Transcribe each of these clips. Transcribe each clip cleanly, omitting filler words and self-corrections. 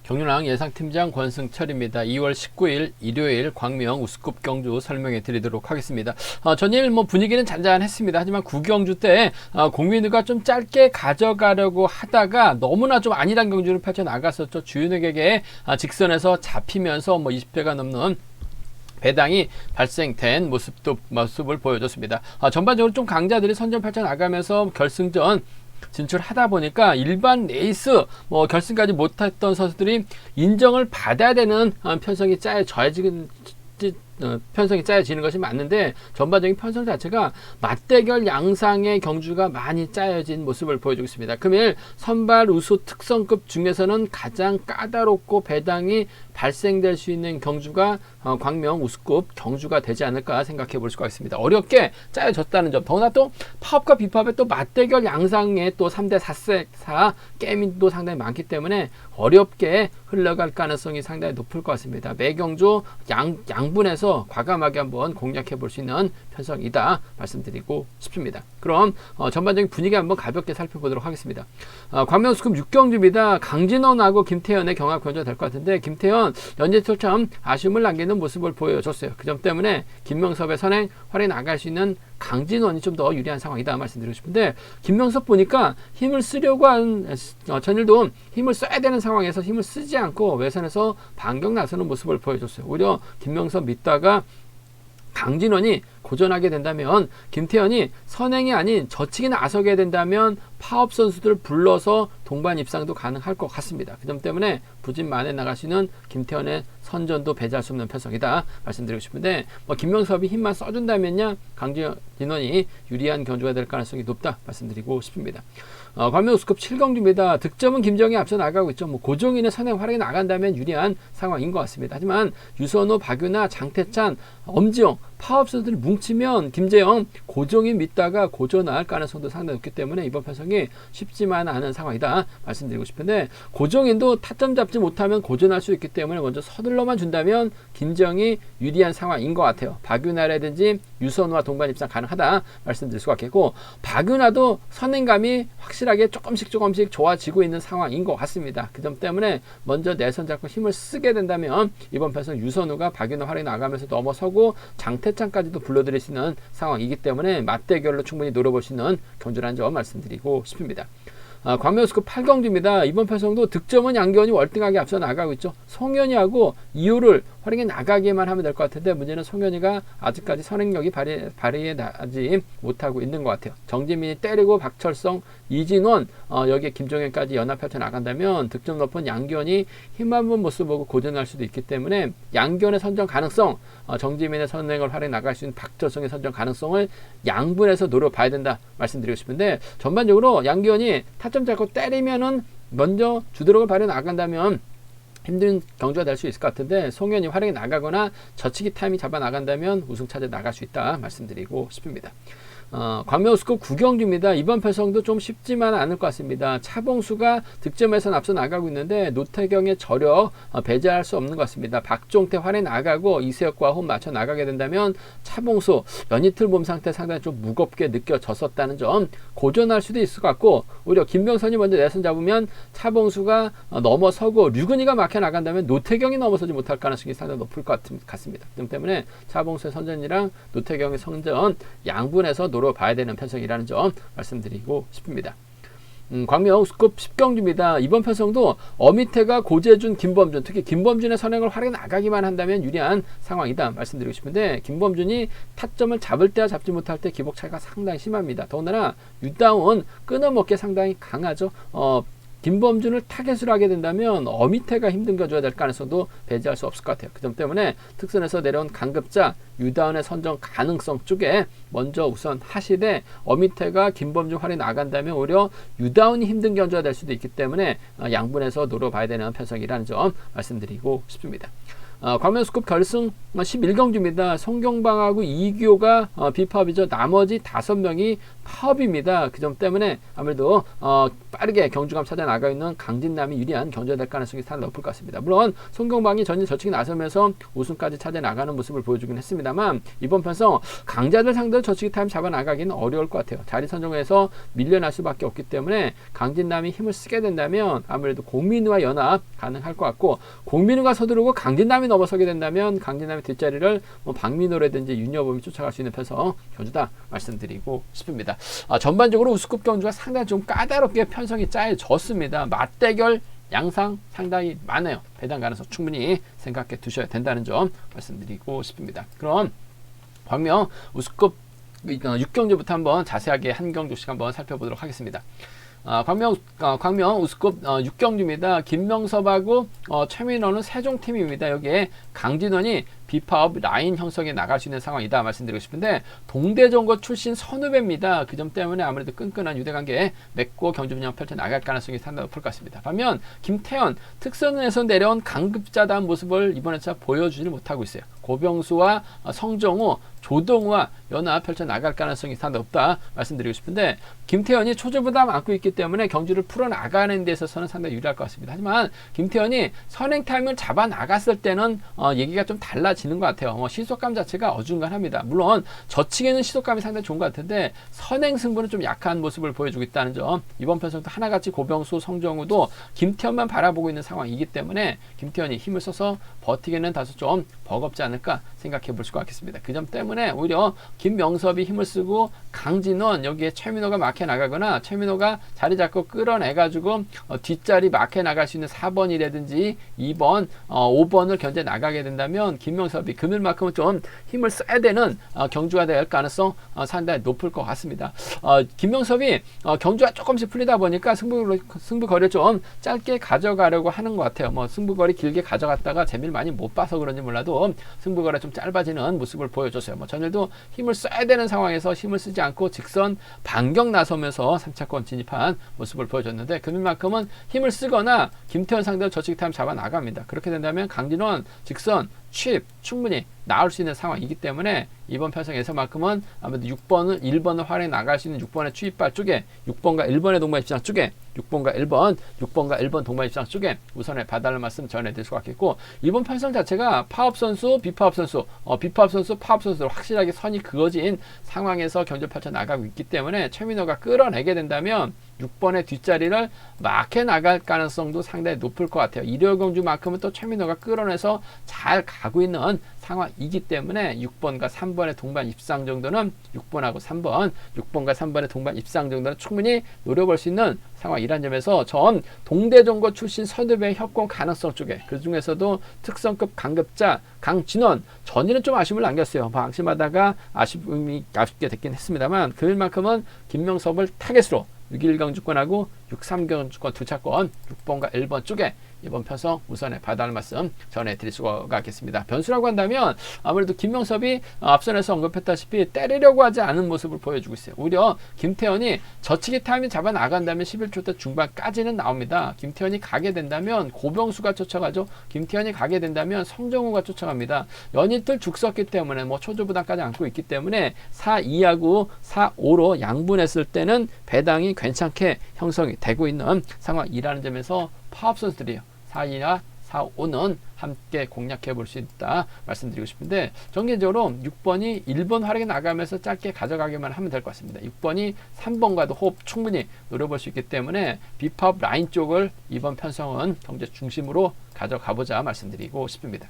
경륜왕 예상팀장 권승철입니다. 2월 19일 일요일 광명 우스컵 경주 설명해 드리도록 하겠습니다. 전일 분위기는 잔잔했습니다. 하지만 구경주 때 공민우가 좀 짧게 가져가려고 하다가 너무나 좀 안일한 경주를 펼쳐 나갔었죠. 주윤혁에게 직선에서 잡히면서 20회가 넘는 배당이 발생된 모습을 보여줬습니다. 전반적으로 좀 강자들이 선전 펼쳐 나가면서 결승전 진출하다 보니까 일반 레이스 결승까지 못했던 선수들이 인정을 받아야 되는 편성이 짜여지는 것이 맞는데, 전반적인 편성 자체가 맞대결 양상의 경주가 많이 짜여진 모습을 보여주고 있습니다. 금일 선발 우수 특성급 중에서는 가장 까다롭고 배당이 발생될 수 있는 경주가 광명 우스컵 경주가 되지 않을까 생각해 볼 수가 있습니다. 어렵게 짜여졌다는 점, 더구나 또 파업과 비파업의 또 맞대결 양상의 또 3대 4세 게임이 또 상당히 많기 때문에 어렵게 흘러갈 가능성이 상당히 높을 것 같습니다. 매 경주 양분에서 과감하게 한번 공략해 볼 수 있는 편성이다 말씀드리고 싶습니다. 그럼 전반적인 분위기 한번 가볍게 살펴보도록 하겠습니다. 광명 우스컵 6경주입니다. 강진원하고 김태현의 경합 경주가 될 것 같은데, 김태현 연재철처럼 아쉬움을 남기는 모습을 보여줬어요. 그 점 때문에 김명섭의 선행 활약이 나갈 수 있는 강진원이 좀 더 유리한 상황이다 말씀드리고 싶은데, 김명섭 보니까 힘을 쓰려고 한 전일도 힘을 써야 되는 상황에서 힘을 쓰지 않고 외선에서 반격 나서는 모습을 보여줬어요. 오히려 김명섭 믿다가 강진원이 고전하게 된다면, 김태현이 선행이 아닌 저치기 나서게 된다면 파업 선수들을 불러서 동반 입상도 가능할 것 같습니다. 그 점 때문에 부진만에 나갈 수 있는 김태현의 선전도 배제할 수 없는 편성이다 말씀드리고 싶은데, 김명섭이 힘만 써준다면야 강진원이 유리한 경주가 될 가능성이 높다 말씀드리고 싶습니다. 광명 우스컵 7경주입니다. 득점은 김정희 앞서 나가고 있죠. 고종인의 선행 활약이 나간다면 유리한 상황인 것 같습니다. 하지만 유선호, 박윤아, 장태찬, 엄지영 파업 선수들이 뭉치면 김재영, 고종인 믿다가 고전할 가능성도 상당히 높기 때문에 이번 편성이 쉽지만 않은 상황이다 말씀드리고 싶은데, 고종인도 타점 잡지 못하면 고전할 수 있기 때문에 먼저 서둘러만 준다면 김재영이 유리한 상황인 것 같아요. 박윤아라든지 유선호와 동반 입상 가능하다 말씀드릴 수가 있겠고, 박윤아도 선행감이 확실하게 조금씩 좋아지고 있는 상황인 것 같습니다. 그 점 때문에 먼저 내선 잡고 힘을 쓰게 된다면 이번 편성 유선호가 박윤아 활약이 나가면서 넘어서고 장태찬까지도 불러들일 수 있는 상황이기 때문에 맞대결로 충분히 노려볼 수 있는 경주라는 점 말씀드리고 싶습니다. 광명 우스컵 8경주입니다. 이번 편성도 득점은 양기현이 월등하게 앞서 나가고 있죠. 송현이하고 이호를 활용해 나가기만 하면 될 것 같은데, 문제는 송현이가 아직까지 선행력이 발휘해 나지 못하고 있는 것 같아요. 정지민이 때리고 박철성, 이진원, 여기에 김종현까지 연합 펼쳐 나간다면 득점 높은 양기현이 힘 한번 모습 보고 고전할 수도 있기 때문에 양기현의 선정 가능성, 정지민의 선행을 활용해 나갈 수 있는 박철성의 선정 가능성을 양분해서 노려봐야 된다 말씀드리고 싶은데, 전반적으로 양기현이 타점 잡고 때리면은 먼저 주도력을 발휘해 나간다면 힘든 경주가 될 수 있을 것 같은데, 송현이 활용이 나가거나 저치기 타이밍 잡아 나간다면 우승 차지에 나갈 수 있다 말씀드리고 싶습니다. 광명 우스컵 9경주입니다. 이번 편성도 좀 쉽지만 않을 것 같습니다. 차봉수가 득점에서 앞서 나가고 있는데 노태경의 저력 배제할 수 없는 것 같습니다. 박종태 활에 나가고 이세혁과 호흡 맞춰 나가게 된다면 차봉수 연이틀 몸 상태 상당히 좀 무겁게 느껴졌었다는 점 고전할 수도 있을 것 같고, 오히려 김병선이 먼저 내선 잡으면 차봉수가 넘어서고 류근이가 막혀 나간다면 노태경이 넘어서지 못할 가능성이 상당히 높을 것 같습니다. 그 때문에 차봉수의 선전이랑 노태경의 선전 양분에서 노려봐야 되는 편성이라는 점 말씀드리고 싶습니다. 광명 우스컵 10경주입니다. 이번 편성도 어미태가 고재준, 김범준, 특히 김범준의 선행을 활용해 나가기만 한다면 유리한 상황이다 말씀드리고 싶은데, 김범준이 타점을 잡을 때와 잡지 못할 때 기복 차이가 상당히 심합니다. 더군다나 유다운 끊어먹기에 상당히 강하죠. 김범준을 타겟으로 하게 된다면 어미태가 힘든 경주가 될 가능성도 배제할 수 없을 것 같아요. 그 점 때문에 특선에서 내려온 강급자 유다운의 선정 가능성 쪽에 먼저 우선 하시되, 어미태가 김범준 활이 나간다면 오히려 유다운이 힘든 경주가 될 수도 있기 때문에 양분에서 노려봐야 되는 편성이라는 점 말씀드리고 싶습니다. 광명 우스컵 결승 11경주입니다. 송경방하고 이규호가 비파업이죠. 나머지 5명이 파업입니다. 그 점 때문에 아무래도 빠르게 경주감 찾아 나가 있는 강진남이 유리한 경주가 될 가능성이 상당히 높을 것 같습니다. 물론 송경방이 전진 저측에 나서면서 우승까지 찾아 나가는 모습을 보여주긴 했습니다만 이번 편성 강자들 상대로 저측 타임 잡아 나가기는 어려울 것 같아요. 자리 선정에서 밀려날 수밖에 없기 때문에 강진남이 힘을 쓰게 된다면 아무래도 공민우와 연합 가능할 것 같고, 공민우가 서두르고 강진남이 넘어서게 된다면 강진남의 뒷자리를 박민호라든지 윤여범이 쫓아갈 수 있는 편성 경주다 말씀드리고 싶습니다. 전반적으로 우승급 경주가 상당히 좀 까다롭게 편성이 짜여졌습니다. 맞대결 양상 상당히 많아요. 배당 가능성 충분히 생각해 두셔야 된다는 점 말씀드리고 싶습니다. 그럼 광명 우승급 6경주부터 한번 자세하게 한 경주씩 한번 살펴보도록 하겠습니다. 광명 우승급 6경주입니다. 김명섭하고 최민호는 세종팀입니다. 여기에 강진원이 비파업 라인 형성에 나갈 수 있는 상황이다 말씀드리고 싶은데, 동대전거 출신 선후배입니다. 그 점 때문에 아무래도 끈끈한 유대관계 맺고 경주 분양 펼쳐 나갈 가능성이 상당히 높을 것 같습니다. 반면 김태현 특선에서 내려온 강급자다운 모습을 이번 회차 보여주지 못하고 있어요. 고병수와 성정우, 조동우와 연합 펼쳐 나갈 가능성이 상당히 높다 말씀드리고 싶은데, 김태현이 초조부담 안고 있기 때문에 경주를 풀어나가는 데 있어서는 상당히 유리할 것 같습니다. 하지만 김태현이 선행 타임을 잡아 나갔을 때는 얘기가 좀 달라지는 것 같아요. 시속감 자체가 어중간합니다. 물론 저측에는 시속감이 상당히 좋은 것 같은데 선행 승부는 좀 약한 모습을 보여주고 있다는 점, 이번 편성도 하나같이 고병수, 성정우도 김태현만 바라보고 있는 상황이기 때문에 김태현이 힘을 써서 버티기는 다소 좀 버겁지 않을까 생각해 볼 수가 있겠습니다. 그 점 때문에 오히려 김명섭이 힘을 쓰고 강진원, 여기에 최민호가 막혀 나가거나 최민호가 자리 잡고 끌어내가지고 뒷자리 막혀 나갈 수 있는 4번이라든지 2번, 5번을 견제 나가게 된다면 김명섭이 금일만큼은 좀 힘을 써야 되는 경주가 될 가능성 상당히 높을 것 같습니다. 김명섭이 경주가 조금씩 풀리다 보니까 승부거리를 좀 짧게 가져가려고 하는 것 같아요. 승부거리 길게 가져갔다가 재미를 많이 못 봐서 그런지 몰라도 승부거리가 좀 짧아지는 모습을 보여줬어요. 전일도 힘을 써야 되는 상황에서 힘을 쓰지 않고 직선 반격 나서면서 3차권 진입한 모습을 보여줬는데, 금일만큼은 힘을 쓰거나 김태현 상대로 저측 타임 잡아 나갑니다. 그렇게 된다면 강진원 직선 칩 충분히 나올 수 있는 상황이기 때문에 이번 편성에서만큼은 아무래도 1번을 활용해 나갈 수 있는 6번의 추입발 쪽에, 6번과 1번의 동반 입장 쪽에, 6번과 1번 동반 입장 쪽에 우선에 봐달라는 말씀 전해드릴 수가 있겠고, 이번 편성 자체가 파업 선수, 비파업 선수, 비파업 선수, 파업 선수로 확실하게 선이 그어진 상황에서 경주를 펼쳐 나가고 있기 때문에 최민호가 끌어내게 된다면 6번의 뒷자리를 막혀 나갈 가능성도 상당히 높을 것 같아요. 일요경주만큼은 또 최민호가 끌어내서 잘 가고 있는 상황이기 때문에 6번과 3번의 동반 입상 정도는 6번과 3번의 동반 입상 정도는 충분히 노려볼 수 있는 상황이란 점에서 전 동대전거 출신 선후배의 협공 가능성 쪽에, 그 중에서도 특성급 강급자 강진원, 전일은 좀 아쉬움을 남겼어요. 방심하다가 아쉽게 됐긴 했습니다만 금일만큼은 김명섭을 타겟으로 6.1경주권하고 6.3경주권 두 차권 6번과 1번 쪽에 이번 편성 우선에 봐달라는 말씀 전해드릴 수가 있겠습니다. 변수라고 한다면 아무래도 김명섭이 앞선에서 언급했다시피 때리려고 하지 않은 모습을 보여주고 있어요. 오히려 김태현이 저치기 타이밍 잡아 나간다면 11초 중반까지는 나옵니다. 김태현이 가게 된다면 고병수가 쫓아가죠. 김태현이 가게 된다면 성정우가 쫓아갑니다. 연이틀 죽 섰기 때문에 초조부담까지 안고 있기 때문에 4-2하고 4-5로 양분했을 때는 배당이 괜찮게 형성이 되고 있는 상황이라는 점에서 파업 선수들이에요. 4-2나 4-5는 함께 공략해 볼 수 있다 말씀드리고 싶은데, 전개적으로 6번이 1번 활약에 나가면서 짧게 가져가기만 하면 될 것 같습니다. 6번이 3번과도 호흡 충분히 노려볼 수 있기 때문에 비팝 라인 쪽을 이번 편성은 경제 중심으로 가져가보자 말씀드리고 싶습니다.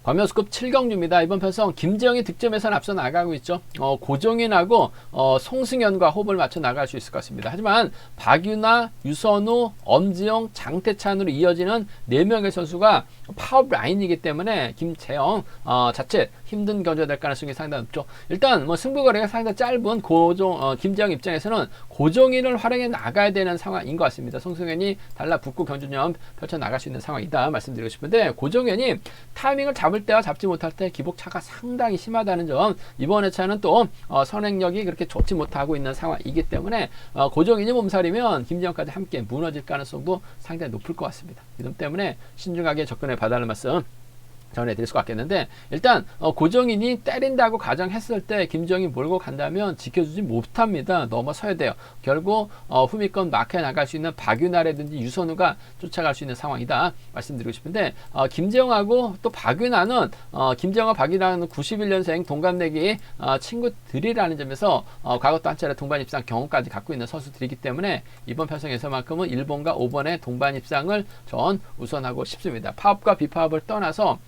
광명수급 7경주입니다. 이번 편성 김재영이 득점에서는 앞서 나가고 있죠. 고종인하고 송승현과 호흡을 맞춰 나갈 수 있을 것 같습니다. 하지만 박유나, 유선우, 엄지영, 장태찬으로 이어지는 4명의 선수가 파업 라인이기 때문에 김재영 자체 힘든 경주가 될 가능성이 상당히 높죠. 일단 승부거리가 상당히 짧은 김재영 입장에서는 고종인을 활용해 나가야 되는 상황인 것 같습니다. 송승현이 달라붙고 경주념 펼쳐 나갈 수 있는 상황이다 말씀드리고 싶은데, 고종현이 타이밍을 잡을 때와 잡지 못할 때 기복 차가 상당히 심하다는 점, 이번 회차는 또 선행력이 그렇게 좋지 못하고 있는 상황이기 때문에 고종인이 몸살이면 김재영까지 함께 무너질 가능성도 상당히 높을 것 같습니다. 이 점 때문에 신중하게 접근해 봐달라는 말씀 전해드릴 수가 있겠는데, 일단 고정인이 때린다고 가정했을 때 김정이 몰고 간다면 지켜주지 못합니다. 넘어서야 돼요. 결국 후미권 막혀 나갈 수 있는 박윤아라든지 유선우가 쫓아갈 수 있는 상황이다 말씀드리고 싶은데, 김재영하고 또 박윤아는 김재영과 박윤아는 91년생 동갑내기 친구들이라는 점에서 과거 또 한 차례 동반 입상 경험까지 갖고 있는 선수들이기 때문에 이번 편성에서만큼은 1번과 5번의 동반 입상을 전 우선하고 싶습니다. 파업과 비파업을 떠나서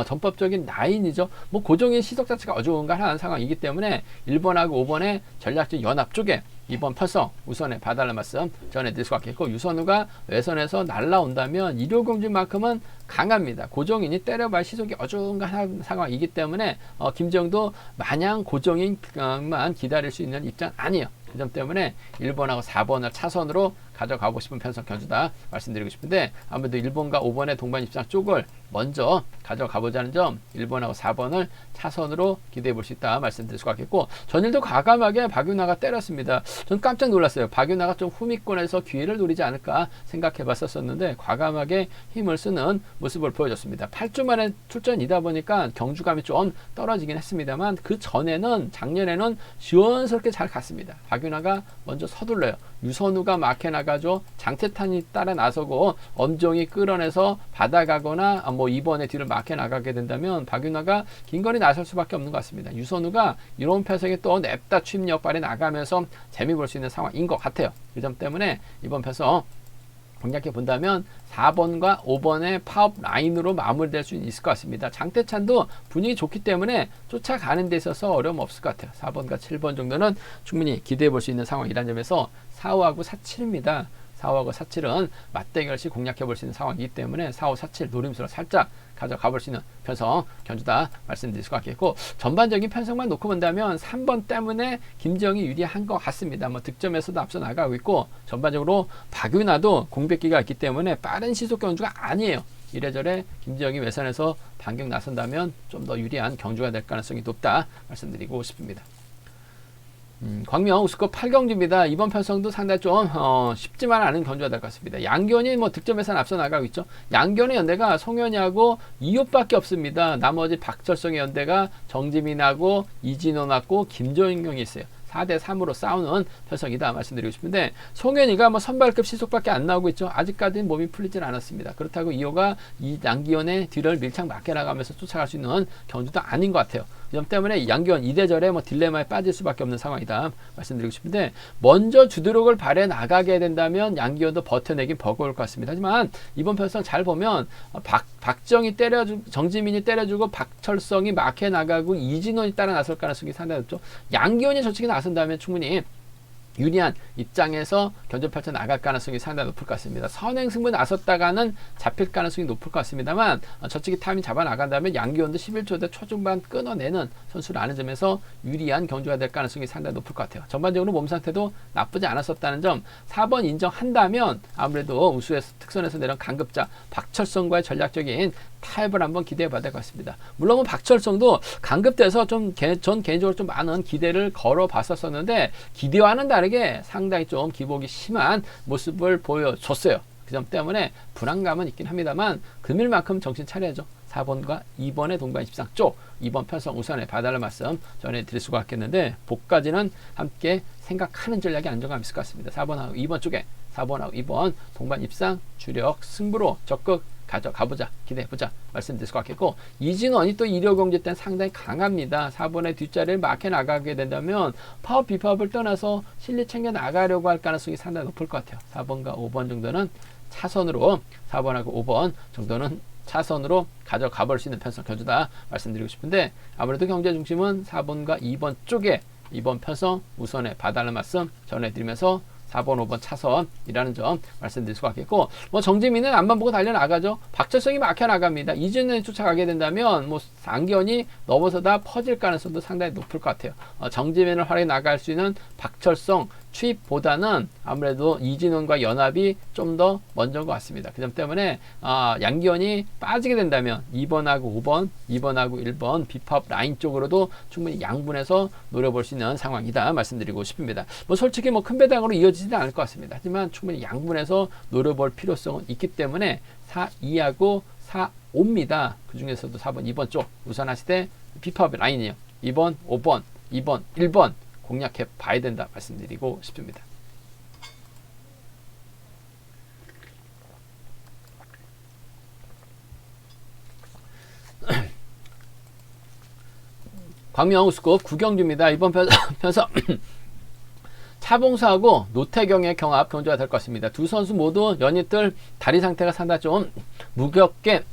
전법적인 라인이죠. 뭐 고정인 시속 자체가 어중간한 상황이기 때문에 1번하고 5번의 전략적 연합 쪽에 이번 편성 우선에 봐달라는 말씀 전해드릴 수가 있겠고, 유선우가 외선에서 날라온다면 일요공주만큼은 강합니다. 고정인이 때려봐야 시속이 어중간한 상황이기 때문에 김정도 마냥 고정인만 기다릴 수 있는 입장 아니에요. 그 점 때문에 1번하고 4번을 차선으로 가져가고 싶은 편성 견주다 말씀드리고 싶은데, 아무래도 1번과 5번의 동반 입상 쪽을 먼저 가져가보자는 점, 1번하고 4번을 차선으로 기대해 볼 수 있다 말씀드릴 수가 있겠고, 전일도 과감하게 박윤아가 때렸습니다. 전 깜짝 놀랐어요. 박윤아가 좀 후미권에서 기회를 노리지 않을까 생각해 봤었는데 과감하게 힘을 쓰는 모습을 보여줬습니다. 8주 만에 출전이다 보니까 경주감이 좀 떨어지긴 했습니다만, 그 전에는 작년에는 시원스럽게 잘 갔습니다. 박윤아가 먼저 서둘러요. 유선우가 막혀 나가죠. 장태탄이 따라 나서고 엄종이 끌어내서 받아가거나 뭐 이번에 뒤를 막혀 나가게 된다면 박윤아가 긴거리 나설 수밖에 없는 것 같습니다. 유선우가 이런 편성에 또 냅다 취임 역발에 나가면서 재미 볼 수 있는 상황인 것 같아요. 그 점 때문에 이번 편성 공략해 본다면 4번과 5번의 파업 라인으로 마무리될 수 있을 것 같습니다. 장태찬도 분위기 좋기 때문에 쫓아가는 데 있어서 어려움 없을 것 같아요. 4번과 7번 정도는 충분히 기대해 볼 수 있는 상황이라는 점에서 4호하고 4, 7입니다. 4호하고 4, 7은 맞대결시 공략해 볼 수 있는 상황이기 때문에 4, 5, 4, 7 노림수로 살짝 가져가 볼 수 있는 편성 견주다 말씀드릴 수가 있겠고, 전반적인 편성만 놓고 본다면 3번 때문에 김정이 유리한 것 같습니다. 뭐 득점에서도 앞서 나가고 있고, 전반적으로 박윤아도 공백기가 있기 때문에 빠른 시속 견주가 아니에요. 이래저래 김정이 외선에서 반격 나선다면 좀 더 유리한 경주가 될 가능성이 높다 말씀드리고 싶습니다. 광명 우스컵 8경주입니다. 이번 편성도 상당히 좀 쉽지만 않은 견주가 될 것 같습니다. 양견이 뭐 득점에서는 앞서 나가고 있죠. 양견의 연대가 송현이하고 이웃밖에 없습니다. 나머지 박철성의 연대가 정지민하고 이진원하고 김조인경이 있어요. 4대3으로 싸우는 편성이다 말씀드리고 싶은데, 송현이가 뭐 선발급 시속밖에 안 나오고 있죠. 아직까지는 몸이 풀리질 않았습니다. 그렇다고 이호가 이 양기현의 뒤를 밀착 맞게 나가면서 쫓아갈 수 있는 경주도 아닌 것 같아요. 이 점 때문에 양기현 이대저래 뭐 딜레마에 빠질 수밖에 없는 상황이다 말씀드리고 싶은데, 먼저 주도력을 발휘해 나가게 된다면 양기현도 버텨내긴 버거울 것 같습니다. 하지만 이번 편성 잘 보면 박정이 때려주고 정지민이 때려주고 박철성이 막해 나가고 이진원이 따라 나설 가능성이 상당히 높죠. 양기현이 저쪽에 나선다면 충분히 유리한 입장에서 견제 펼쳐 나갈 가능성이 상당히 높을 것 같습니다. 선행 승부 나섰다가는 잡힐 가능성이 높을 것 같습니다만, 저쪽이 타이밍 잡아 나간다면 양기현도 11초대 초중반 끊어내는 선수라는 점에서 유리한 경주가 될 가능성이 상당히 높을 것 같아요. 전반적으로 몸 상태도 나쁘지 않았었다는 점 4번 인정한다면, 아무래도 우수에서 특선에서 내려온 강급자 박철성과의 전략적인 타협을 한번 기대해 봐야 될 것 같습니다. 물론 뭐 박철성도 강급돼서 전 개인적으로 좀 많은 기대를 걸어 봤었는데, 기대와는 다르게 상당히 좀 기복이 심한 모습을 보여줬어요. 그 점 때문에 불안감은 있긴 합니다만, 금일만큼 정신 차려야죠. 4번과 2번의 동반 13 쪽, 2번 편성 우선에 봐달라는 말씀 전해드릴 수가 있겠는데, 복까지는 함께 생각하는 전략이 안정감 있을 것 같습니다. 4번하고 2번 쪽에 4번하고 2번 동반 입상 주력 승부로 적극 가져가보자, 기대해보자 말씀드릴 것 같겠고, 이진원이 또 이력경제 때는 상당히 강합니다. 4번의 뒷자리를 막해 나가게 된다면 파업 비파업을 떠나서 실리 챙겨 나가려고 할 가능성이 상당히 높을 것 같아요. 4번과 5번 정도는 차선으로, 4번하고 5번 정도는 차선으로 가져가 볼 수 있는 편성 견주다 말씀드리고 싶은데, 아무래도 경제 중심은 4번과 2번 쪽에 이번 편성 우선에 봐달라는 말씀 전해드리면서 4번, 5번 차선이라는 점 말씀드릴 수가 있겠고, 뭐 정지민은 앞만 보고 달려나가죠. 박철성이 막혀 나갑니다. 이진원이 쫓아가게 된다면 뭐 양기현이 넘어서다 퍼질 가능성도 상당히 높을 것 같아요. 정지민을 활용해 나갈 수 있는 박철성, 추입보다는 아무래도 이진원과 연합이 좀 더 먼저인 것 같습니다. 그 점 때문에 양기원이 빠지게 된다면 2번하고 5번, 2번하고 1번 비팝 라인 쪽으로도 충분히 양분해서 노려볼 수 있는 상황이다 말씀드리고 싶습니다. 뭐 솔직히 뭐 큰 배당으로 이어지지는 않을 것 같습니다. 하지만 충분히 양분해서 노려볼 필요성은 있기 때문에 4, 2하고 4, 5입니다. 그 중에서도 4번, 2번 쪽 우선하시되 비팝 라인이에요. 2번, 5번, 2번, 1번 공략해 봐야 된다 말씀드리고 싶습니다. 광명우스컵 구경주입니다. 이번 편성 차봉수하고 노태경의 경합 경주가 될 것입니다. 두 선수 모두 연이틀 다리 상태가 상당히 좀 무겁게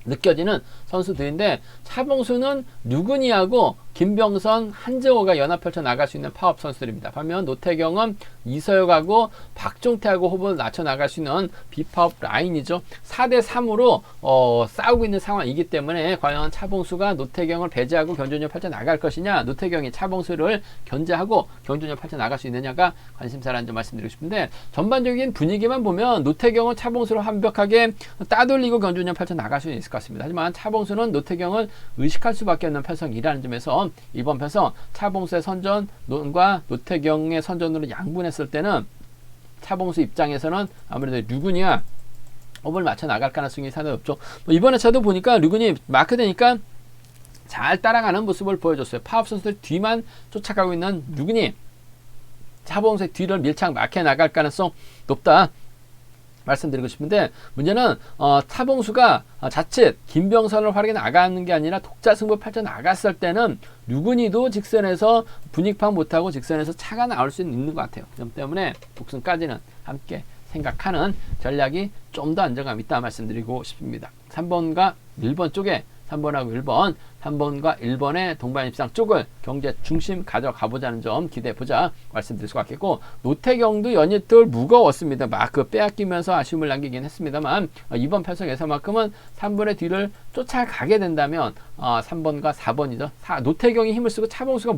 느껴지는 선수들인데 차봉수는 류근희하고 김병선, 한재호가 연합 펼쳐 나갈 수 있는 파업 선수들입니다. 반면 노태경은 이서혁하고 박종태하고 호흡을 낮춰 나갈 수 있는 비파업 라인이죠. 4대 3으로 싸우고 있는 상황이기 때문에 과연 차봉수가 노태경을 배제하고 경준을 펼쳐 나갈 것이냐, 노태경이 차봉수를 견제하고 경준을 펼쳐 나갈 수 있느냐가 관심사라는 점 말씀드리고 싶은데, 전반적인 분위기만 보면 노태경은 차봉수를 완벽하게 따돌리고 경준을 펼쳐 나갈 수 있을 것 같습니다. 하지만 차봉수는 노태경을 의식할 수밖에 없는 편성이라는 점에서 이번 편성 차봉수의 선전과 노태경의 선전으로 양분했을 때는 차봉수 입장에서는 아무래도 류근희와 호흡을 맞춰 나갈 가능성이 상당히 높죠. 이번에 차도 보니까 류근희 마크되니까 잘 따라가는 모습을 보여줬어요. 파업 선수들 뒤만 쫓아가고 있는 류근희, 차봉수의 뒤를 밀착 막혀 나갈 가능성 높다 말씀드리고 싶은데, 문제는 차봉수가 자칫 김병선을 활용해 나가는 게 아니라 독자 승부 펼쳐 나갔을 때는 류근희도 직선에서 분위기 파악 못하고 직선에서 차가 나올 수 있는 것 같아요. 그 점 때문에 복승까지는 함께 생각하는 전략이 좀 더 안정감 있다 말씀드리고 싶습니다. 3번과 1번 쪽에 3번하고 1번, 3번과 1번의 동반 입상 쪽을 경제 중심 가져가 보자는 점 기대해 보자 말씀드릴 수 같겠고, 노태경도 연이틀 무거웠습니다. 막 빼앗기면서 아쉬움을 남기긴 했습니다만 이번 편성에서만큼은 3번의 뒤를 쫓아가게 된다면 3번과 4번이죠. 노태경이 힘을 쓰고 차봉수가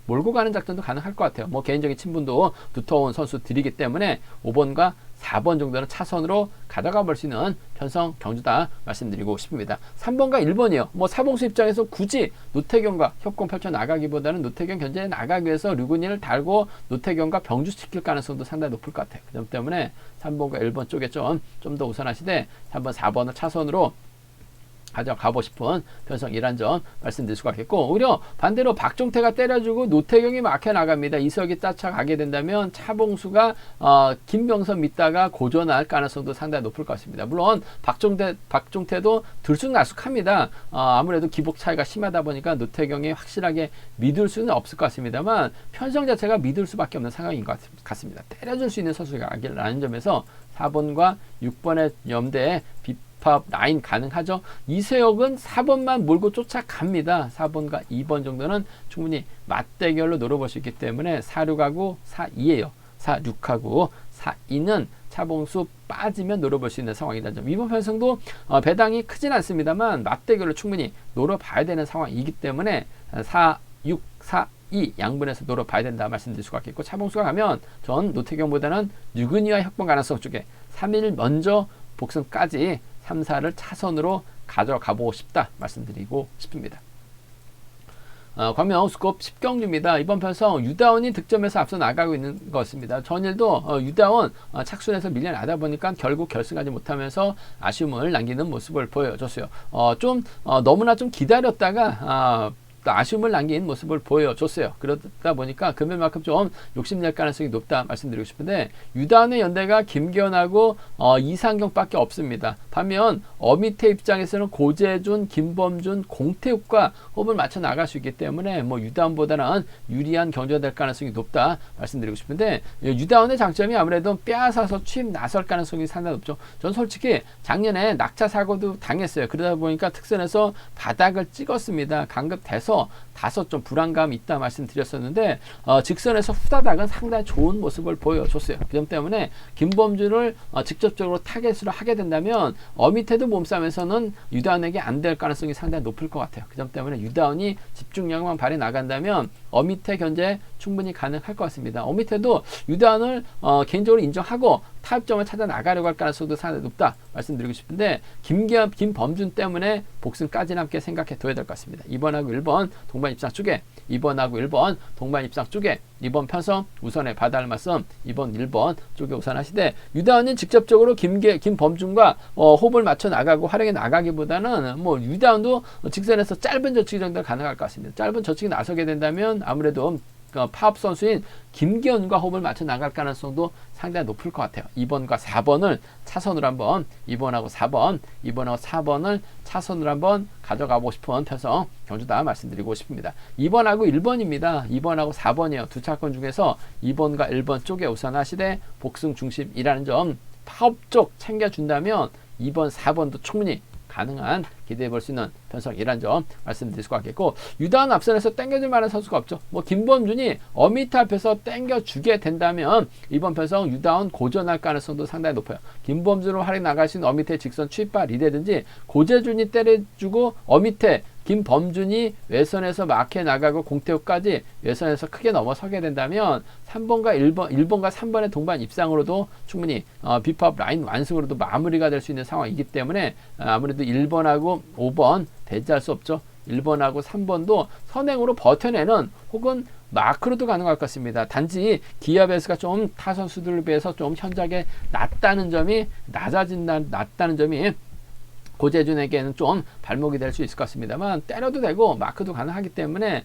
몰고 가는 작전도 가능할 것 같아요. 뭐 개인적인 친분도 두터운 선수들이기 때문에 5번과 4번 정도는 차선으로 가져가 볼 수 있는 편성 경주다 말씀드리고 싶습니다. 3번과 1번이요. 뭐 차봉수 입장에서 굳이 노태경과 협공 펼쳐 나가기보다는 노태경 견제에 나가기 위해서 류근희를 달고 노태경과 병주시킬 가능성도 상당히 높을 것 같아요. 그 점 때문에 3번과 1번 쪽에 좀 더 우선하시되 3번, 4번을 차선으로 가져가고 싶은 편성이란 점 말씀드릴 수가 있겠고, 오히려 반대로 박종태가 때려주고 노태경이 막혀 나갑니다. 이석이 따쳐가게 된다면 차봉수가 김병선 믿다가 고전할 가능성도 상당히 높을 것 같습니다. 물론 박종태도 들쑥날쑥합니다. 아무래도 기복 차이가 심하다 보니까 노태경이 확실하게 믿을 수는 없을 것 같습니다만 편성 자체가 믿을 수밖에 없는 상황인 것 같습니다. 때려줄 수 있는 선수가 아니라는 점에서 4번과 6번의 염대에 비팝 라인 가능하죠. 이세혁은 4번만 몰고 쫓아갑니다. 4번과 2번 정도는 충분히 맞대결로 노려볼 수 있기 때문에 4, 6하고 4, 2예요. 4, 6하고 4, 2는 차봉수 빠지면 노려볼 수 있는 상황이라는 점. 이번 편성도 배당이 크진 않습니다만 맞대결로 충분히 노려봐야 되는 상황이기 때문에 4, 6, 4, 2 양분해서 노려봐야 된다 말씀드릴 수가 있겠고, 차봉수가 가면 전 노태경보다는 류근희와 협공 가능성 쪽에 3일 먼저 복승까지 3, 4를 차선으로 가져가보고 싶다 말씀드리고 싶습니다. 광명우스컵 10경주입니다. 이번 편성 유다원이 득점에서 앞서 나가고 있는 것 같습니다. 전일도 유다원 착순에서 밀려나다 보니까 결국 결승하지 못하면서 아쉬움을 남기는 모습을 보여줬어요. 너무나 좀 기다렸다가 아쉬움을 남긴 모습을 보여줬어요. 그러다 보니까 금일만큼 좀 욕심낼 가능성이 높다 말씀드리고 싶은데, 유다원의 연대가 김기현하고 이상경밖에 없습니다. 반면 어미태 입장에서는 고재준, 김범준, 공태욱과 호흡을 맞춰 나갈 수 있기 때문에 뭐 유다원보다는 유리한 경주가 될 가능성이 높다 말씀드리고 싶은데, 유다원의 장점이 아무래도 빼앗아서 취입 나설 가능성이 상당히 높죠. 전 솔직히 작년에 낙차 사고도 당했어요. 그러다 보니까 특선에서 바닥을 찍었습니다. 강급돼서 다소 좀 불안감이 있다 말씀드렸었는데 직선에서 후다닥은 상당히 좋은 모습을 보여줬어요. 그 점 때문에 김범준을 직접적으로 타겟으로 하게 된다면 어미태도 몸싸움에서는 유다원에게 안 될 가능성이 상당히 높을 것 같아요. 그 점 때문에 유다원이 집중력만 발휘 나간다면 어미태 견제 충분히 가능할 것 같습니다. 어미태도 유단을 개인적으로 인정하고 타협점을 찾아 나가려고 할 가능성도 상당히 높다 말씀드리고 싶은데 김범준 때문에 복승까지는 함께 생각해 둬야 될 것 같습니다. 2번하고 1번 동반 입상 쪽에 2번하고 1번 동반 입상 쪽에 2번 편성 우선에 받아할 말씀 2번 1번 쪽에 우선하시되 유다은이 직접적으로 김범준과 호흡을 맞춰 나가고 활용해 나가기보다는 뭐 유다은도 직선에서 짧은 저치기 정도 가능할 것 같습니다. 짧은 저치기 나서게 된다면 아무래도 파업 선수인 김기현과 호흡을 맞춰 나갈 가능성도 상당히 높을 것 같아요. 2번과 4번을 차선으로 한번 2번하고 4번을 차선으로 한번 가져가고 싶은 편성 경주다 말씀드리고 싶습니다. 2번하고 1번입니다. 2번하고 4번이에요. 두 차권 중에서 2번과 1번 쪽에 우선하시되 복승 중심이라는 점 파업 쪽 챙겨준다면 2번, 4번도 충분히 가능한 기대해 볼 수 있는 편성이란 점 말씀드릴 수가 있겠고 유다은 앞선에서 땡겨줄 만한 선수가 없죠. 뭐 김범준이 어미트 앞에서 땡겨주게 된다면 이번 편성 유다은 고전할 가능성도 상당히 높아요. 김범준으로 활용 나갈 수 있는 어미트의 직선 추입발이라든지 고재준이 때려주고 어미트 김범준이 외선에서 막혀 나가고 공태우까지 외선에서 크게 넘어서게 된다면 1번과 3번의 동반 입상으로도 충분히 비법 라인 완승으로도 마무리가 될 수 있는 상황이기 때문에 아무래도 1번하고 5번 배제할 수 없죠. 1번하고 3번도 선행으로 버텨내는 혹은 마크로도 가능할 것 같습니다. 단지 기아 베이스가 좀 타 선수들에 비해서 좀 현저하게 낮다는 점이 고재준에게는 좀 발목이 될 수 있을 것 같습니다만 때려도 되고 마크도 가능하기 때문에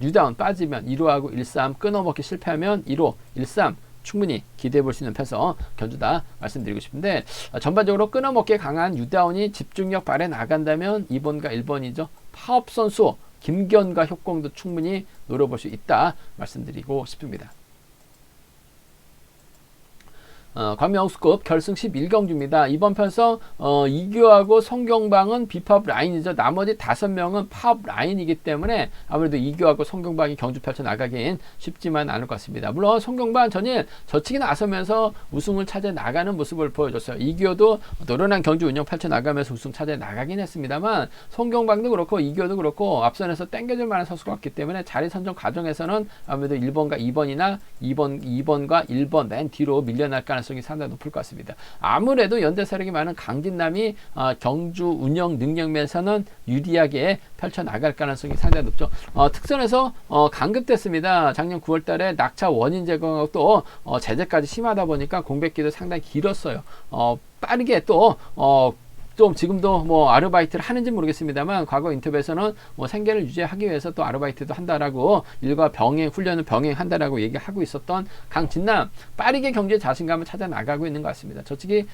유다운 빠지면 1호하고 1-3 끊어먹기 실패하면 1호, 1-3 충분히 기대해 볼 수 있는 편성 견주다 말씀드리고 싶은데 전반적으로 끊어먹기에 강한 유다운이 집중력 발휘 나간다면 2번과 1번이죠. 파업 선수 김기현과 협공도 충분히 노려볼 수 있다 말씀드리고 싶습니다. 관명수급 결승 11경주입니다. 이번 편성 이규하고 송경방은 비파업 라인이죠. 나머지 5명은 파업 라인이기 때문에 아무래도 이규하고 송경방이 경주 펼쳐 나가긴 쉽지만 않을 것 같습니다. 물론 송경방 전일 저치기 나서면서 우승을 찾아 나가는 모습을 보여줬어요. 이규도 노련한 경주 운영 펼쳐 나가면서 우승 찾아 나가긴 했습니다만 송경방도 그렇고 이규도 그렇고 앞선에서 땡겨줄 만한 선수가 없기 때문에 자리 선정 과정에서는 아무래도 1번과 2번이나 2번과 1번 맨 뒤로 밀려날 가능성이 상당히 높을 것 같습니다. 아무래도 연대 세력이 많은 강진남이 경주 운영 능력 면에서는 유리하게 펼쳐나갈 가능성이 상당히 높죠. 특선에서 강급됐습니다. 작년 9월 달에 낙차 원인 제거하고 또 제재까지 심하다 보니까 공백기도 상당히 길었어요. 빠르게 좀 지금도 뭐 아르바이트를 하는지 모르겠습니다만 과거 인터뷰에서는 뭐 생계를 유지하기 위해서 또 아르바이트도 한다라고 일과 훈련을 병행한다라고 얘기하고 있었던 강진남 빠르게 경기에 자신감을 찾아 나가고 있는 것 같습니다. 저쪽이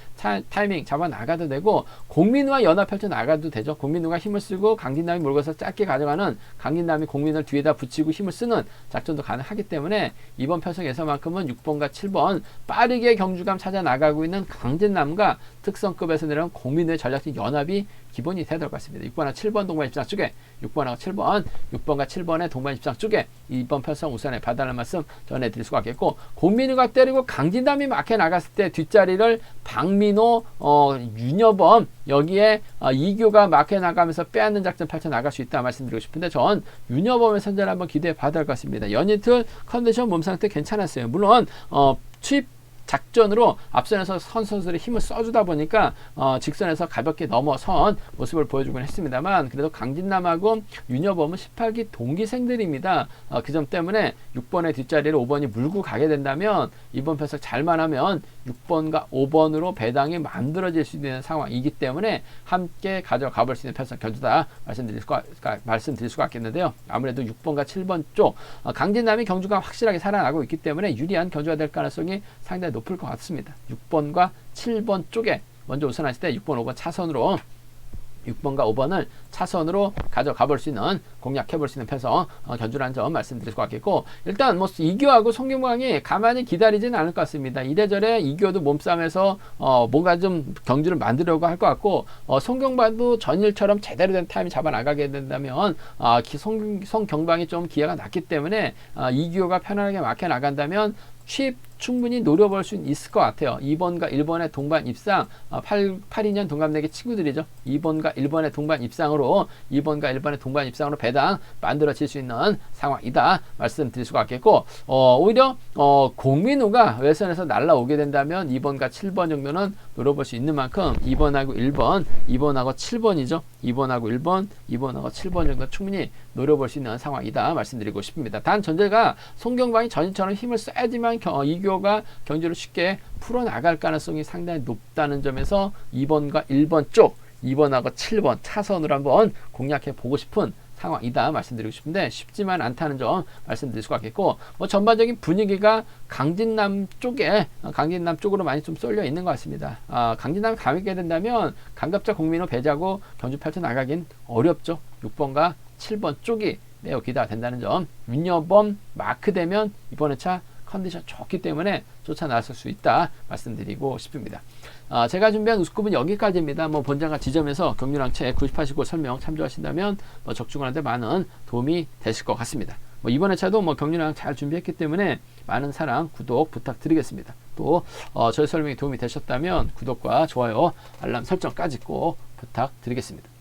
타이밍 잡아 나가도 되고 공민우와 연합 펼쳐 나가도 되죠. 공민우가 힘을 쓰고 강진남이 몰고서 짧게 가져가는 강진남이 공민을 뒤에다 붙이고 힘을 쓰는 작전도 가능하기 때문에 이번 편성에서만큼은 6번과 7번 빠르게 경주감 찾아 나가고 있는 강진남과 특성급에서 내려온 공민우의 전략적 연합이 기본이 돼야 될 것 같습니다. 6번하고 7번 동반 입상 쪽에 6번과 7번의 동반 입상 쪽에 2번 편성 우선에 받아라는 말씀 전해드릴 수가 있겠고 공민우가 때리고 강진남이 막혀 나갔을 때 뒷자리를 박민호, 윤여범 여기에 이규가 막혀 나가면서 빼앗는 작전 펼쳐 나갈 수 있다 말씀드리고 싶은데 전 윤여범의 선전을 한번 기대해 봐야 될 것 같습니다. 연이틀 컨디션 몸 상태 괜찮았어요. 물론 투입 작전으로 앞선에서 선수들의 힘을 써주다 보니까 직선에서 가볍게 넘어선 모습을 보여주곤 했습니다만 그래도 강진남하고 윤여범은 18기 동기생들입니다. 그 점 때문에 6번의 뒷자리를 5번이 물고 가게 된다면 이번 편성 잘만 하면 6번과 5번으로 배당이 만들어질 수 있는 상황이기 때문에 함께 가져가 볼 수 있는 편성 견주다 말씀드릴 수가 있겠는데요. 아무래도 6번과 7번 쪽 강진남이 경주가 확실하게 살아나고 있기 때문에 유리한 경주가 될 가능성이 상당히 높을 것 같습니다. 6번과 7번 쪽에 먼저 우선하실 때 6번, 5번 차선으로 6번과 5번을 차선으로 가져가 볼 수 있는 공략해 볼 수 있는 편성 견주라는 점 말씀드릴 것 같겠고 일단 뭐 이규하고 송경방이 가만히 기다리지는 않을 것 같습니다. 이래저래 이규도 몸싸움에서 뭔가 좀 경주를 만들려고 할 것 같고 송경방도 전일처럼 제대로 된 타임이 잡아 나가게 된다면 송경방이 좀 기회가 낮기 때문에 이규가 편안하게 막혀 나간다면 충분히 노려볼 수 있을 것 같아요. 2번과 1번의 동반 입상, 82년 동갑내기 친구들이죠. 2번과 1번의 동반 입상으로 2번과 1번의 동반 입상으로 배당 만들어질 수 있는 상황이다 말씀드릴 수가 있겠고, 오히려 공민우가 외선에서 날라오게 된다면 2번과 7번 정도는 노려볼 수 있는 만큼 2번하고 1번, 2번하고 7번이죠. 2번하고 1번, 2번하고 7번 정도 충분히 노려볼 수 있는 상황이다 말씀드리고 싶습니다. 단 전제가 송경방이 전인처럼 힘을 써야지만 이교가 경주를 쉽게 풀어나갈 가능성이 상당히 높다는 점에서 2번과 1번 쪽, 2번하고 7번 차선으로 한번 공략해 보고 싶은 상황이다 말씀드리고 싶은데 쉽지만 않다는 점 말씀드릴 수가 있겠고, 뭐 전반적인 분위기가 강진남 쪽으로 많이 좀 쏠려 있는 것 같습니다. 강진남 가게 된다면 강갑자 공민호 배자고 경주 8천 나가긴 어렵죠. 6번과 7번 쪽이 매우 기대가 된다는 점, 윤여범 마크 되면 이번 회차 컨디션 좋기 때문에 쫓아 나설 수 있다 말씀드리고 싶습니다. 제가 준비한 우스컵은 여기까지입니다. 뭐 본장과 지점에서 경륜왕 책 98시고 설명 참조하신다면 뭐 적중하는데 많은 도움이 되실 것 같습니다. 뭐 이번 회차도 뭐 경륜왕 잘 준비했기 때문에 많은 사랑, 구독 부탁드리겠습니다. 또 저희 설명이 도움이 되셨다면 구독과 좋아요, 알람 설정까지 꼭 부탁드리겠습니다.